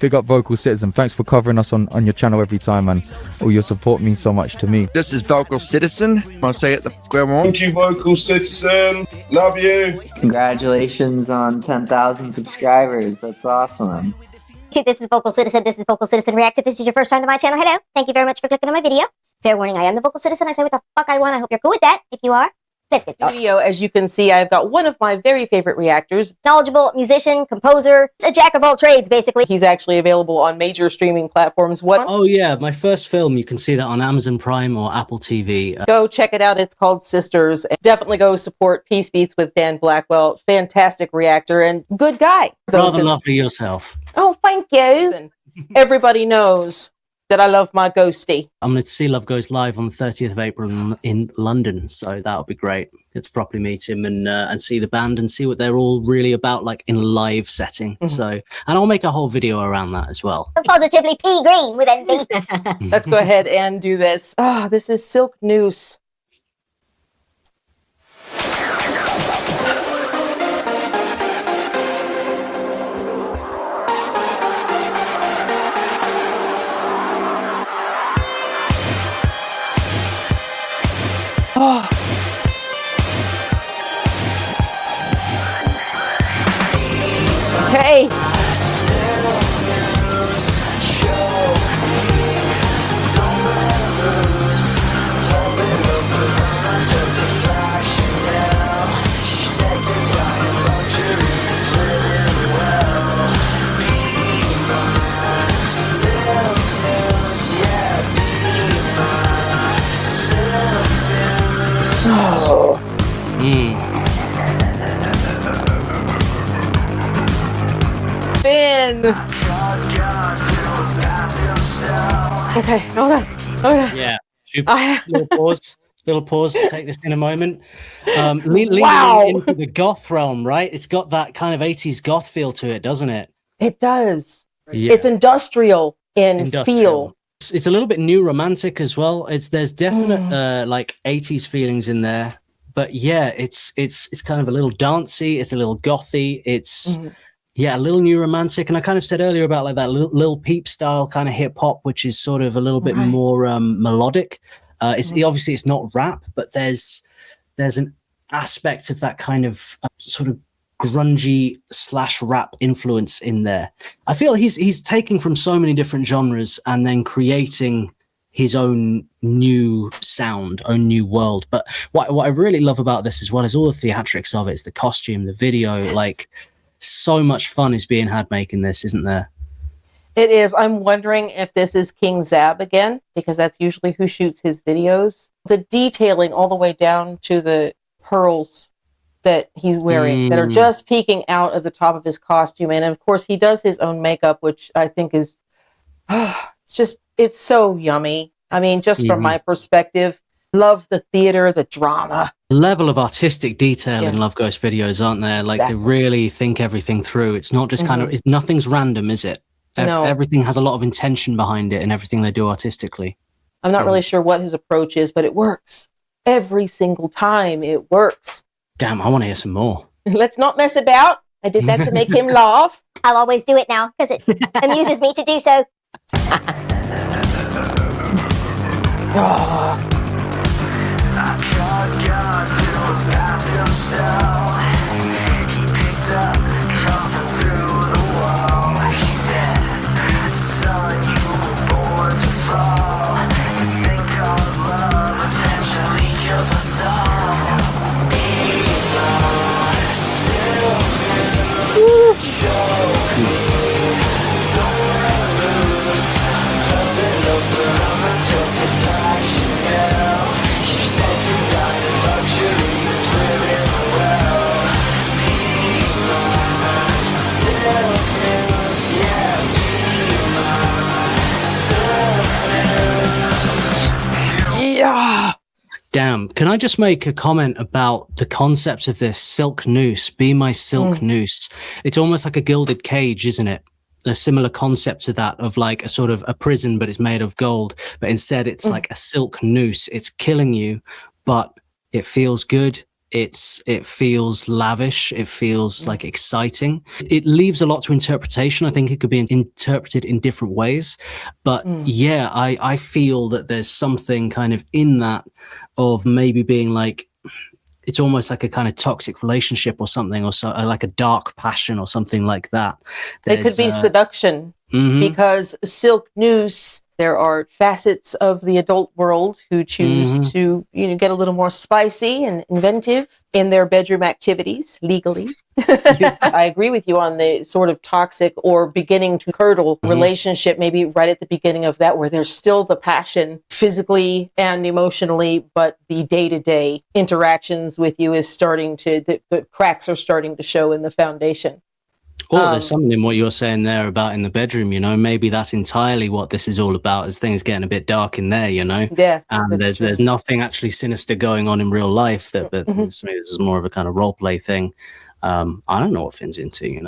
Big up VocalCitizen. Thanks for covering us on your channel every time, and all your support means so much to me. This is VocalCitizen. Want to say it the square one? Thank you, VocalCitizen. Love you. Congratulations on 10,000 subscribers. That's awesome. This is VocalCitizen. This is VocalCitizen Reacts. If this is your first time to my channel, hello. Thank you very much for clicking on my video. Fair warning, I am the VocalCitizen. I say what the fuck I want. I hope you're cool with that. If you are, let's get started. Video, as you can see, I've got one of my very favorite reactors. Knowledgeable musician, composer, a jack of all trades, basically. He's actually available on major streaming platforms. What? Oh yeah, my first film, you can see that on Amazon Prime or Apple TV. Go check it out. It's called Sisters. Definitely go support Peace Beats with Dan Blackwell. Fantastic reactor and good guy. Rather lovely yourself. Oh, thank you. Everybody knows that I love my ghosty. I'm going to see Love Ghost live on the 30th of April in London, so that'll be great. Get to properly meet him and see the band and see what they're all really about, like in a live setting. So, and I'll make a whole video around that as well. Positively pea green with envy. Let's go ahead and do this. Ah, this is Silk Noose. Oh. Okay. Finn. Okay, hold on. Okay. Yeah. Little pause to take this in a moment. Leaning into the goth realm, right? It's got that kind of 80s goth feel to it, doesn't it? It does. Yeah. It's industrial in feel. It's a little bit new romantic as well. There's definite like 80s feelings in there. But yeah, it's kind of a little dancey, it's a little gothy, it's yeah, a little new romantic. And I kind of said earlier about like that Lil Peep style kind of hip hop, which is sort of a little bit more melodic. Obviously it's not rap, but there's an aspect of that kind of sort of grungy / rap influence in there. I feel he's taking from so many different genres and then creating his own new sound, own new world. But what I really love about this as well is all the theatrics of it. It's the costume, the video, like so much fun is being had making this, isn't there? It is. I'm wondering if this is King Zab again, because that's usually who shoots his videos. The detailing all the way down to the pearls that he's wearing that are just peeking out of the top of his costume. And of course he does his own makeup, which I think is, it's so yummy. I mean, just from my perspective, love the theater, the drama. Level of artistic detail in Love Ghost videos, aren't there? Like they really think everything through. It's not just kind of, nothing's random, is it? No. Everything has a lot of intention behind it and everything they do artistically. I'm not really sure what his approach is, but it works. Every single time it works. Damn, I want to hear some more. Let's not mess about. I did that to make him laugh. I'll always do it now because it amuses me to do so. Damn. Can I just make a comment about the concept of this silk noose? Be my silk noose. It's almost like a gilded cage, isn't it? A similar concept to that of like a sort of a prison, but it's made of gold. But instead it's like a silk noose. It's killing you, but it feels good. it feels lavish. It feels like exciting. It leaves a lot to interpretation. I think it could be interpreted in different ways. But yeah, I feel that there's something kind of in that of maybe being like, it's almost like a kind of toxic relationship or something, or so, like a dark passion or something like that. It could be seduction, because Silk Noose, there are facets of the adult world who choose to, get a little more spicy and inventive in their bedroom activities legally. I agree with you on the sort of toxic or beginning to curdle relationship, maybe right at the beginning of that, where there's still the passion physically and emotionally, but the day-to-day interactions with you is starting to, the cracks are starting to show in the foundation. Oh, there's something in what you're saying there about in the bedroom, maybe that's entirely what this is all about, as things getting a bit dark in there, Yeah. And there's nothing actually sinister going on in real life. That this is more of a kind of role play thing. I don't know what Finn's into,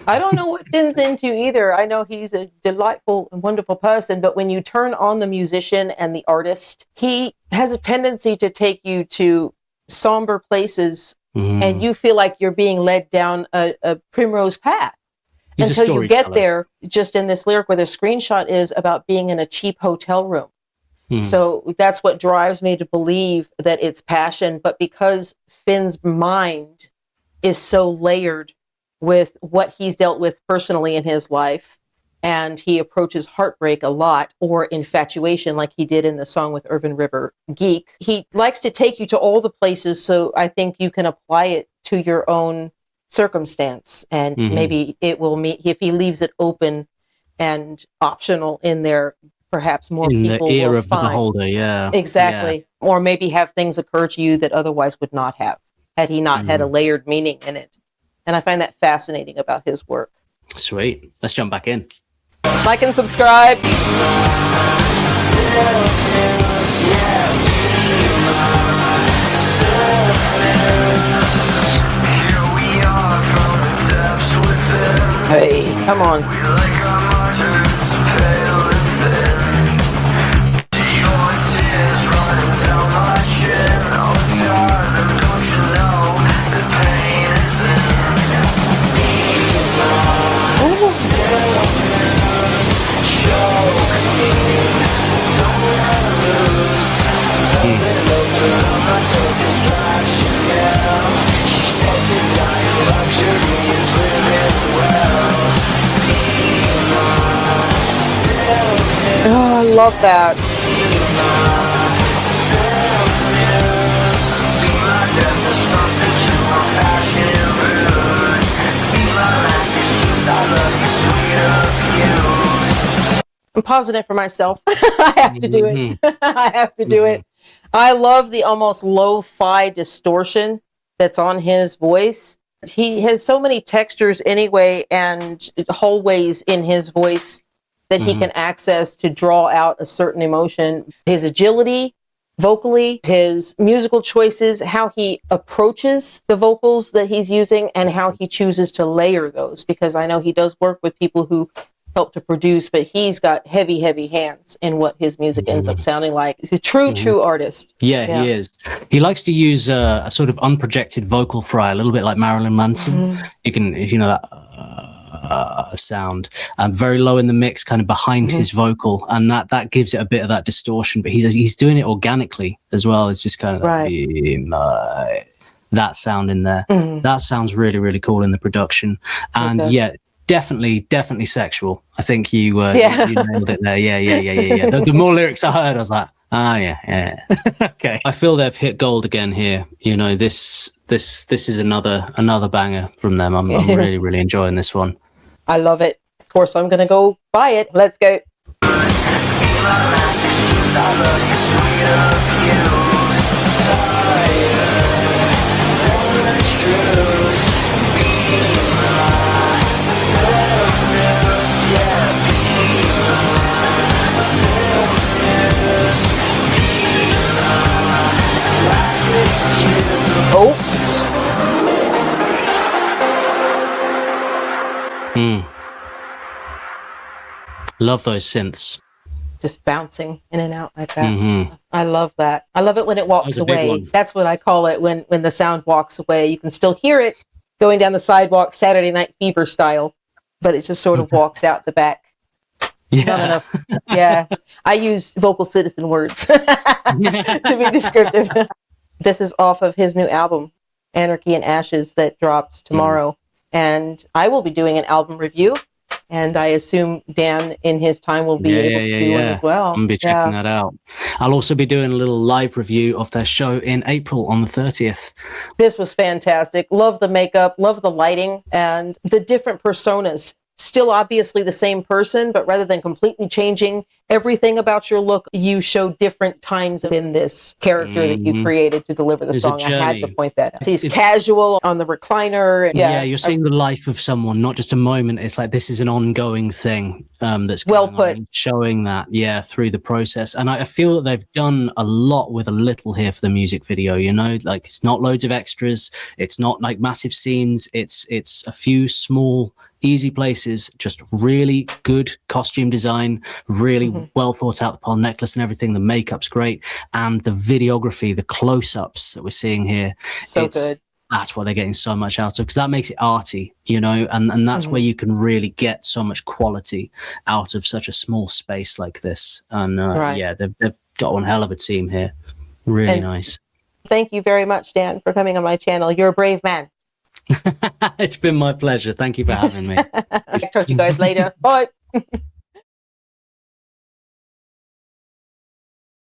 I don't know what Finn's into either. I know he's a delightful and wonderful person, but when you turn on the musician and the artist, he has a tendency to take you to somber places, and you feel like you're being led down a primrose path. He's until you get there, just in this lyric where the screenshot is about being in a cheap hotel room. So that's what drives me to believe that it's passion. But because Finn's mind is so layered with what he's dealt with personally in his life, and he approaches heartbreak a lot, or infatuation like he did in the song with Irvin River, Geek, he likes to take you to all the places, so I think you can apply it to your own circumstance, and maybe it will meet, if he leaves it open and optional in there, perhaps more in people the ear will of the find. beholder. Exactly. Or maybe have things occur to you that otherwise would not have, had he not had a layered meaning in it. And I find that fascinating about his work. Sweet. Let's jump back in. Like and subscribe. Hey, come on. Oh, I love that. I'm pausing it for myself. I have to do it. I have to do it. I love the almost lo-fi distortion that's on his voice. He has so many textures anyway, and hallways in his voice that he can access to draw out a certain emotion. His agility, vocally, his musical choices, how he approaches the vocals that he's using, and how he chooses to layer those. Because I know he does work with people who help to produce, but he's got heavy, heavy hands in what his music ends up sounding like. He's a true artist. Yeah, he is. He likes to use a sort of unprojected vocal fry, a little bit like Marilyn Manson. You can, that sound, very low in the mix, kind of behind his vocal, and that gives it a bit of that distortion. But he's doing it organically as well. It's just kind of that sound in there. That sounds really, really cool in the production, and definitely sexual. I think you nailed it there. Yeah. The more lyrics I heard, I was like, yeah. Okay. I feel they've hit gold again here. This is another banger from them. I'm really, really enjoying this one. I love it. Of course, I'm gonna go buy it. Let's go. Love those synths. just bouncing in and out like that. Mhm. I love that. I love it when it walks was a big away. one. That's what I call it, when the sound walks away. You can still hear it going down the sidewalk Saturday Night Fever style, but it just sort of walks out the back. Not Yeah. enough. Yeah. I use vocal citizen words to be descriptive. This is off of his new album, Anarchy and Ashes, that drops tomorrow. And I will be doing an album review. And I assume Dan, in his time, will be able to do one as well. I'm gonna be checking that out. I'll also be doing a little live review of their show in April on the 30th. This was fantastic. Love the makeup, love the lighting, and the different personas. Still obviously the same person, but rather than completely changing everything about your look, you show different times in this character that you created to deliver the There's a song. I had to journey. point that out. He's casual on the recliner. And, Yeah, you're seeing the life of someone, not just a moment. It's like this is an ongoing thing that's Well going put. on, and showing that, through the process. And I feel that they've done a lot with a little here for the music video. You know, like it's not loads of extras, it's not like massive scenes. It's a few small, easy places, just really good costume design, really well thought out, the pearl necklace and everything. The makeup's great, and the videography, the close-ups that we're seeing here, so good. That's what they're getting so much out of, because that makes it arty, you know, and that's where you can really get so much quality out of such a small space like this. And they've got one hell of a team here. Really nice. Thank you very much, Dan, for coming on my channel. You're a brave man. It's been my pleasure. Thank you for having me. Talk to you guys later. Bye.